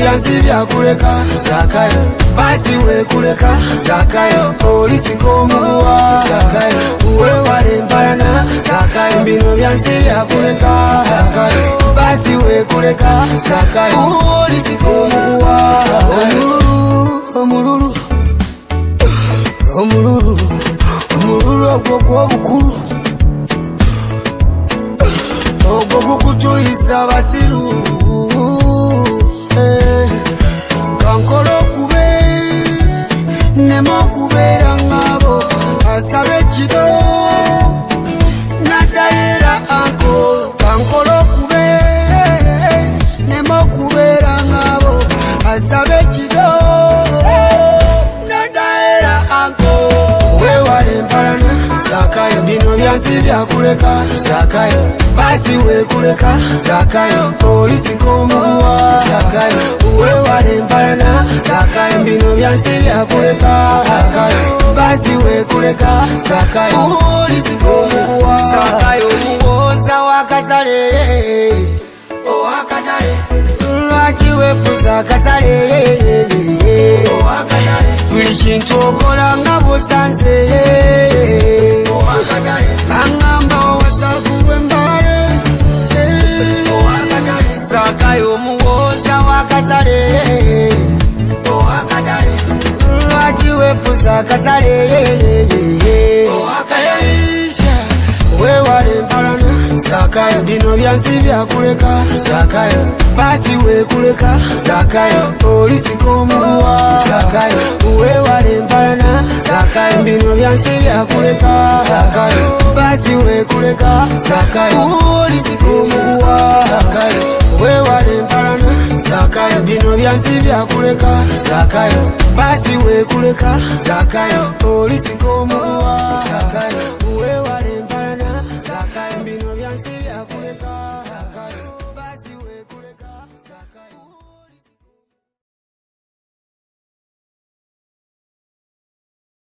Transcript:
byansi byakuleka Zakayo basi wekuleka Zakayo polisi komuwa Zakayo wewale empalana Zakayo bino byansi byakuleka Zakayo basi wekuleka Zakayo polisi komuwa omululu omululu omululu ogwo gw'obukulu ogwo gukutuyisa basiru kankolo kube nemo kubeera ngabo asabe kido nadayera anko kankolo kube nemo kubeera ngabo asabe kido nadayera anko wewale empalana Zakayo bino byansi byakuleka Zakayo basi wekuleka Zakayo polisi komuwa Zakayo wewale empalana Zakayo bino byansi byakuleka Zakayo basi wekuleka Zakayo polisi komuwa Zakayo muwoza wakatale owakatale lwaki wepusa akatale owakatale buli kintu okola nga bw'osanze owakatale bangamba owasakuwe mbale owakatale Zakayo muwoza wakatale owakatale lwaki wepusa akatale owakatale wewale empalana Zakayo bino byansi byakuleka Zakayo basi wekuleka Zakayo polisi komuwa Zakayo wewale empalana Zakayo bino byansi byakuleka Zakayo basi wekuleka Zakayo polisi komuwa Zakayo wewale empalana Zakayo bino byansi byakuleka Zakayo basi wekuleka Zakayo polisi komuwa Zakayo wewale empalana Zakayo bino byansi byakuleka